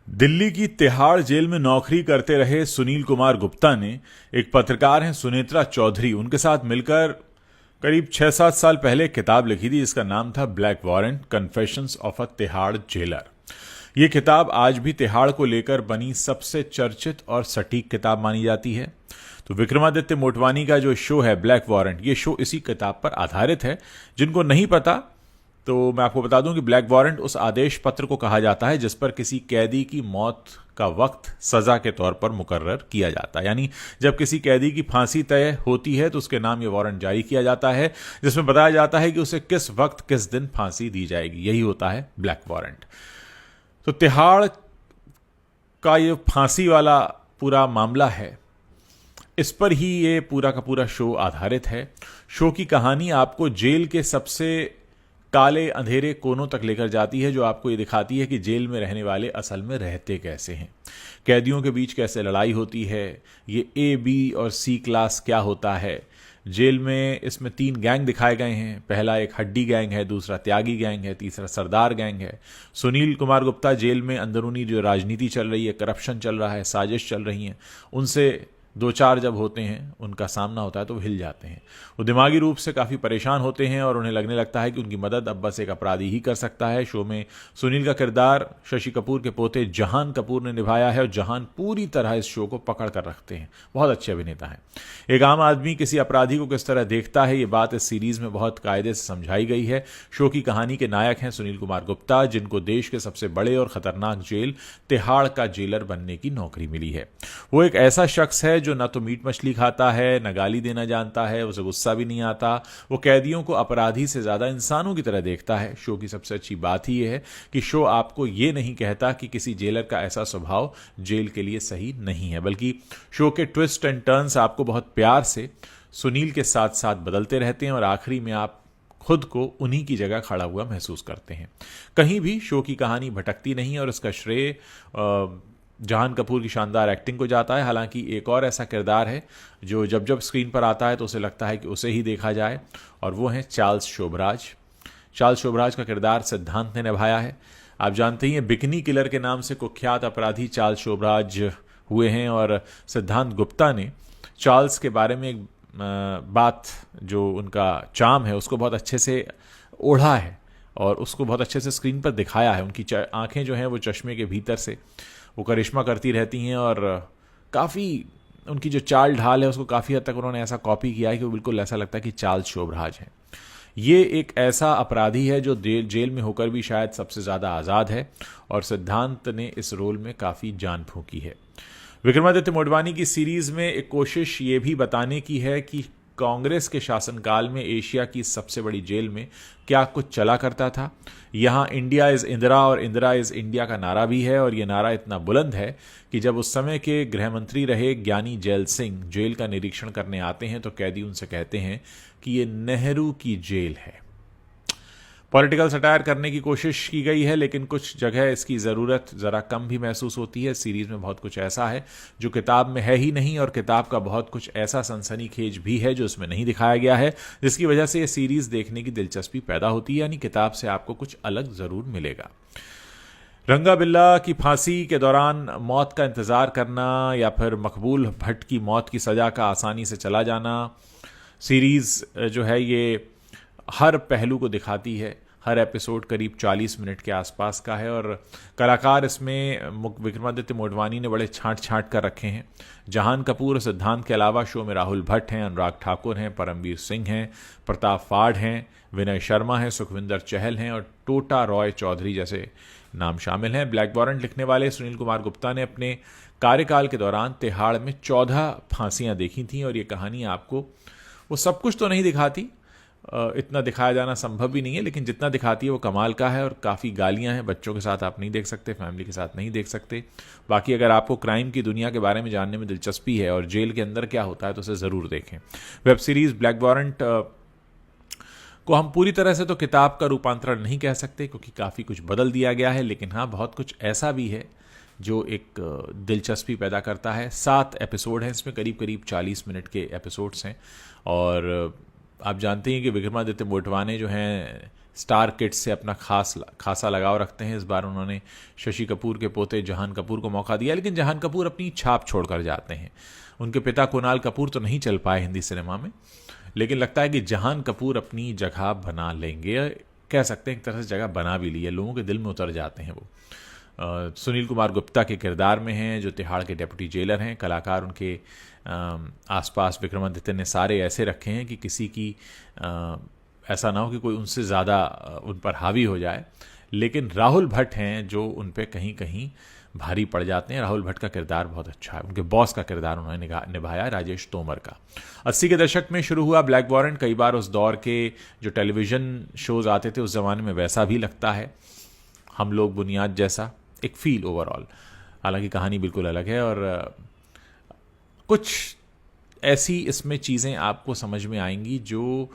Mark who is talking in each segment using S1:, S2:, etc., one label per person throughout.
S1: दिल्ली की तिहाड़ जेल में नौकरी करते रहे सुनील कुमार गुप्ता ने एक पत्रकार हैं सुनेत्रा चौधरी उनके साथ मिलकर करीब 6-7 साल पहले एक किताब लिखी थी जिसका नाम था black warrant confessions of a Tihar jailer. ये किताब आज भी तिहाड़ को लेकर बनी सबसे चर्चित और सटीक किताब मानी जाती है। तो विक्रमादित्य मोटवानी का जो शो है ब्लैक वारंट, ये शो इसी किताब पर आधारित है। जिनको नहीं पता तो मैं आपको बता दूं कि ब्लैक वारंट उस आदेश पत्र को कहा जाता है जिस पर किसी कैदी की मौत का वक्त सजा के तौर पर मुकर्रर किया जाता है। यानी जब किसी कैदी की फांसी तय होती है तो उसके नाम ये वारंट जारी किया जाता है जिसमें बताया जाता है कि उसे किस वक्त किस दिन फांसी दी जाएगी। यही होता है ब्लैक वारंट। तो तिहाड़ का ये फांसी वाला पूरा मामला है, इस पर ही ये पूरा का पूरा शो आधारित है। शो की कहानी आपको जेल के सबसे काले अंधेरे कोनों तक लेकर जाती है, जो आपको ये दिखाती है कि जेल में रहने वाले असल में रहते कैसे हैं, कैदियों के बीच कैसे लड़ाई होती है, ये ए बी और सी क्लास क्या होता है। जेल में इसमें 3 गैंग दिखाए गए हैं। पहला एक हड्डी गैंग है, दूसरा त्यागी गैंग है, तीसरा सरदार गैंग है। सुनील कुमार गुप्ता जेल में अंदरूनी जो राजनीति चल रही है, करप्शन चल रहा है, साजिश चल रही है, उनसे 2-4 जब होते हैं, उनका सामना होता है तो वो हिल जाते हैं। वो दिमागी रूप से काफ़ी परेशान होते हैं और उन्हें लगने लगता है कि उनकी मदद अब बस एक अपराधी ही कर सकता है। शो में सुनील का किरदार शशि कपूर के पोते जहान कपूर ने निभाया है और जहान पूरी तरह इस शो को पकड़ कर रखते हैं। बहुत अच्छे अभिनेता हैं। एक आम आदमी किसी अपराधी को किस तरह देखता है, ये बात इस सीरीज में बहुत कायदे से समझाई गई है। शो की कहानी के नायक हैं सुनील कुमार गुप्ता, जिनको देश के सबसे बड़े और खतरनाक जेल तिहाड़ का जेलर बनने की नौकरी मिली है। वो एक ऐसा शख्स है जो न तो मीट मछली खाता है, न गाली देना जानता है, उसे गुस्सा भी नहीं आता। वो कैदियों को अपराधी से ज्यादा इंसानों की तरह देखता है। शो की सबसे अच्छी बात ही यह है कि शो आपको ये नहीं कहता कि किसी जेलर का ऐसा स्वभाव जेल के लिए सही नहीं है, बल्कि शो के ट्विस्ट एंड टर्न्स आपको बहुत प्यार से सुनील के साथ साथ बदलते रहते हैं और आखिरी में आप खुद को उन्हीं की जगह खड़ा हुआ महसूस करते हैं। कहीं भी शो की कहानी भटकती नहीं और इसका श्रेय जहान कपूर की शानदार एक्टिंग को जाता है। हालांकि एक और ऐसा किरदार है जो जब जब स्क्रीन पर आता है तो उसे लगता है कि उसे ही देखा जाए, और वो है चार्ल्स शोभराज। चार्ल्स शोभराज का किरदार सिद्धांत ने निभाया है। आप जानते ही हैं बिकनी किलर के नाम से कुख्यात अपराधी चार्ल्स शोभराज हुए हैं, और सिद्धांत गुप्ता ने चार्ल्स के बारे में एक बात, जो उनका चार्म है, उसको बहुत अच्छे से ओढ़ा है और उसको बहुत अच्छे से स्क्रीन पर दिखाया है। उनकी आंखें जो हैं वो चश्मे के भीतर से वो करिश्मा करती रहती हैं, और काफ़ी उनकी जो चाल ढाल है उसको काफ़ी हद तक उन्होंने ऐसा कॉपी किया है कि वो बिल्कुल ऐसा लगता है कि चार्ल्स शोभराज है। ये एक ऐसा अपराधी है जो जेल में होकर भी शायद सबसे ज़्यादा आज़ाद है, और सिद्धांत ने इस रोल में काफ़ी जान फूंकी है। विक्रमादित्य मोटवानी की सीरीज़ में एक कोशिश ये भी बताने की है कि कांग्रेस के शासनकाल में एशिया की सबसे बड़ी जेल में क्या कुछ चला करता था। यहाँ इंडिया इज़ इंदिरा और इंदिरा इज़ इंडिया का नारा भी है, और ये नारा इतना बुलंद है कि जब उस समय के गृह मंत्री रहे ज्ञानी जैल सिंह जेल का निरीक्षण करने आते हैं तो कैदी उनसे कहते हैं कि ये नेहरू की जेल है। पॉलिटिकल सटायर करने की कोशिश की गई है, लेकिन कुछ जगह इसकी ज़रूरत ज़रा कम भी महसूस होती है। सीरीज़ में बहुत कुछ ऐसा है जो किताब में है ही नहीं, और किताब का बहुत कुछ ऐसा सनसनीखेज भी है जो इसमें नहीं दिखाया गया है, जिसकी वजह से ये सीरीज़ देखने की दिलचस्पी पैदा होती है। यानी किताब से आपको कुछ अलग ज़रूर मिलेगा। रंगा बिल्ला की फांसी के दौरान मौत का इंतज़ार करना या फिर मकबूल भट्ट की मौत की सज़ा का आसानी से चला जाना, सीरीज़ जो है ये हर पहलू को दिखाती है। हर एपिसोड करीब 40 मिनट के आसपास का है, और कलाकार इसमें विक्रमादित्य मोटवानी ने बड़े छांट छांट कर रखे हैं। जहान कपूर और सिद्धांत के अलावा शो में राहुल भट्ट हैं, अनुराग ठाकुर हैं, परमवीर सिंह हैं, प्रताप फाड़ हैं, विनय शर्मा हैं, सुखविंदर चहल हैं और टोटा रॉय चौधरी जैसे नाम शामिल हैं। ब्लैक वारंट लिखने वाले सुनील कुमार गुप्ता ने अपने कार्यकाल के दौरान तिहाड़ में 14 फांसियाँ देखी थीं, और ये कहानी आपको वो सब कुछ तो नहीं दिखाती, इतना दिखाया जाना संभव भी नहीं है, लेकिन जितना दिखाती है वो कमाल का है। और काफ़ी गालियां हैं, बच्चों के साथ आप नहीं देख सकते, फैमिली के साथ नहीं देख सकते। बाकी अगर आपको क्राइम की दुनिया के बारे में जानने में दिलचस्पी है और जेल के अंदर क्या होता है तो उसे ज़रूर देखें। वेब सीरीज़ ब्लैक वारंट को हम पूरी तरह से तो किताब का रूपांतरण नहीं कह सकते, क्योंकि काफ़ी कुछ बदल दिया गया है, लेकिन हाँ बहुत कुछ ऐसा भी है जो एक दिलचस्पी पैदा करता है। 7 एपिसोड हैं इसमें, करीब करीब 40 मिनट के एपिसोड्स हैं, और आप जानते हैं कि विक्रमादित्य मोटवाने जो हैं स्टार किड्स से अपना खासा लगाव रखते हैं। इस बार उन्होंने शशि कपूर के पोते जहान कपूर को मौका दिया, लेकिन जहान कपूर अपनी छाप छोड़कर जाते हैं। उनके पिता कुणाल कपूर तो नहीं चल पाए हिंदी सिनेमा में, लेकिन लगता है कि जहान कपूर अपनी जगह बना लेंगे, कह सकते हैं एक तरह से जगह बना भी ली है, लोगों के दिल में उतर जाते हैं वो। सुनील कुमार गुप्ता के किरदार में हैं, जो तिहाड़ के डेप्यूटी जेलर हैं। कलाकार उनके आसपास विक्रमादित्य ने सारे ऐसे रखे हैं कि किसी की ऐसा ना हो कि कोई उनसे ज़्यादा उन पर हावी हो जाए। लेकिन राहुल भट्ट हैं जो उन पे कहीं कहीं भारी पड़ जाते हैं। राहुल भट्ट का किरदार बहुत अच्छा है, उनके बॉस का किरदार उन्होंने निभाया राजेश तोमर का। 80 के दशक में शुरू हुआ ब्लैक वारंट, कई बार उस दौर के जो टेलीविज़न शोज़ आते थे उस ज़माने में वैसा भी लगता है, हम लोग बुनियाद जैसा एक फील ओवरऑल। हालांकि कहानी बिल्कुल अलग है और कुछ ऐसी इसमें चीज़ें आपको समझ में आएंगी जो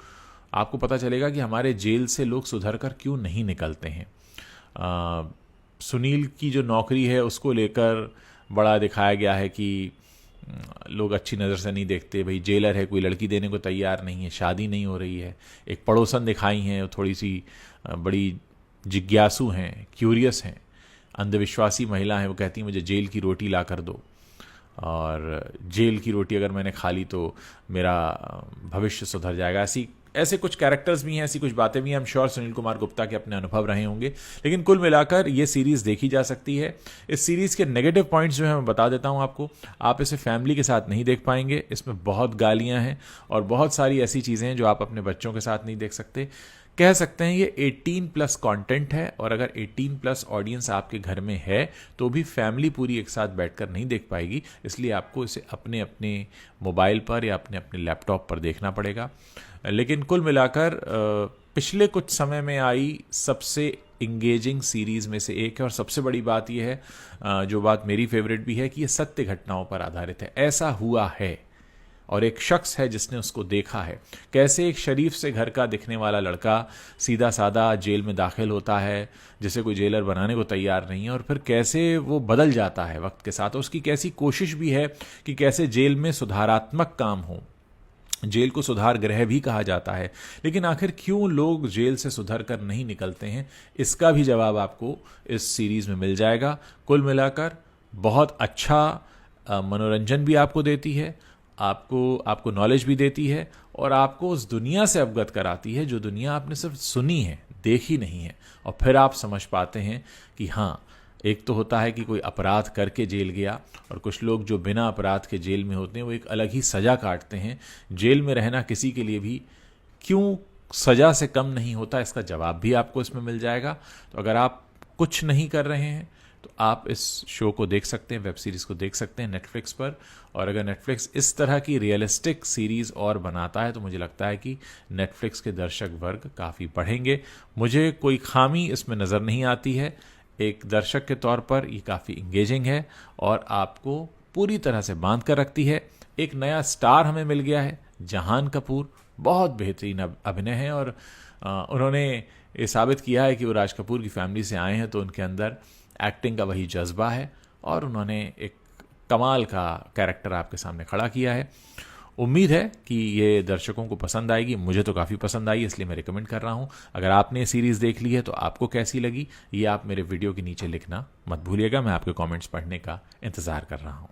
S1: आपको पता चलेगा कि हमारे जेल से लोग सुधर कर क्यों नहीं निकलते हैं। सुनील की जो नौकरी है उसको लेकर बड़ा दिखाया गया है कि लोग अच्छी नज़र से नहीं देखते, भाई जेलर है, कोई लड़की देने को तैयार नहीं है, शादी नहीं हो रही है। एक पड़ोसन दिखाई हैं, थोड़ी सी बड़ी जिज्ञासु हैं, क्यूरियस हैं, अंधविश्वासी महिला है। वो कहती है मुझे जेल की रोटी ला कर दो, और जेल की रोटी अगर मैंने खा ली तो मेरा भविष्य सुधर जाएगा। ऐसे कुछ कैरेक्टर्स भी हैं, ऐसी कुछ बातें भी हैं। I am sure Sunil Kumar Gupta के अपने अनुभव रहे होंगे, लेकिन कुल मिलाकर ये सीरीज़ देखी जा सकती है। इस सीरीज़ के नेगेटिव पॉइंट्स जो है मैं बता देता हूँ आपको। आप इसे फैमिली के साथ नहीं देख पाएंगे, इसमें बहुत गालियाँ हैं और बहुत सारी ऐसी चीज़ें हैं जो आप अपने बच्चों के साथ नहीं देख सकते। कह सकते हैं ये 18+ कंटेंट है, और अगर 18+ ऑडियंस आपके घर में है तो भी फैमिली पूरी एक साथ बैठकर नहीं देख पाएगी। इसलिए आपको इसे अपने अपने मोबाइल पर या अपने अपने लैपटॉप पर देखना पड़ेगा। लेकिन कुल मिलाकर पिछले कुछ समय में आई सबसे इंगेजिंग सीरीज़ में से एक है, और सबसे बड़ी बात यह है, जो बात मेरी फेवरेट भी है, कि यह सत्य घटनाओं पर आधारित है। ऐसा हुआ है और एक शख्स है जिसने उसको देखा है, कैसे एक शरीफ से घर का दिखने वाला लड़का सीधा साधा जेल में दाखिल होता है, जिसे कोई जेलर बनाने को तैयार नहीं है, और फिर कैसे वो बदल जाता है वक्त के साथ। उसकी कैसी कोशिश भी है कि कैसे जेल में सुधारात्मक काम हो। जेल को सुधार गृह भी कहा जाता है, लेकिन आखिर क्यों लोग जेल से सुधर कर नहीं निकलते हैं, इसका भी जवाब आपको इस सीरीज़ में मिल जाएगा। कुल मिलाकर बहुत अच्छा मनोरंजन भी आपको देती है, आपको नॉलेज भी देती है, और आपको उस दुनिया से अवगत कराती है जो दुनिया आपने सिर्फ सुनी है, देखी नहीं है। और फिर आप समझ पाते हैं कि हाँ, एक तो होता है कि कोई अपराध करके जेल गया, और कुछ लोग जो बिना अपराध के जेल में होते हैं वो एक अलग ही सज़ा काटते हैं। जेल में रहना किसी के लिए भी क्यों सज़ा से कम नहीं होता, इसका जवाब भी आपको इसमें मिल जाएगा। तो अगर आप कुछ नहीं कर रहे हैं तो आप इस शो को देख सकते हैं, वेब सीरीज़ को देख सकते हैं नेटफ्लिक्स पर। और अगर नेटफ्लिक्स इस तरह की रियलिस्टिक सीरीज़ और बनाता है तो मुझे लगता है कि नेटफ्लिक्स के दर्शक वर्ग काफ़ी बढ़ेंगे। मुझे कोई खामी इसमें नज़र नहीं आती है। एक दर्शक के तौर पर ये काफ़ी इंगेजिंग है और आपको पूरी तरह से बांध कर रखती है। एक नया स्टार हमें मिल गया है, जहान कपूर, बहुत बेहतरीन अभिनय है, और उन्होंने ये साबित किया है कि वो राज कपूर की फैमिली से आए हैं, तो उनके अंदर एक्टिंग का वही जज्बा है, और उन्होंने एक कमाल का कैरेक्टर आपके सामने खड़ा किया है। उम्मीद है कि ये दर्शकों को पसंद आएगी। मुझे तो काफ़ी पसंद आई, इसलिए मैं रिकमेंड कर रहा हूँ। अगर आपने ये सीरीज़ देख ली है तो आपको कैसी लगी ये आप मेरे वीडियो के नीचे लिखना मत भूलिएगा। मैं आपके कमेंट्स पढ़ने का इंतज़ार कर रहा हूँ।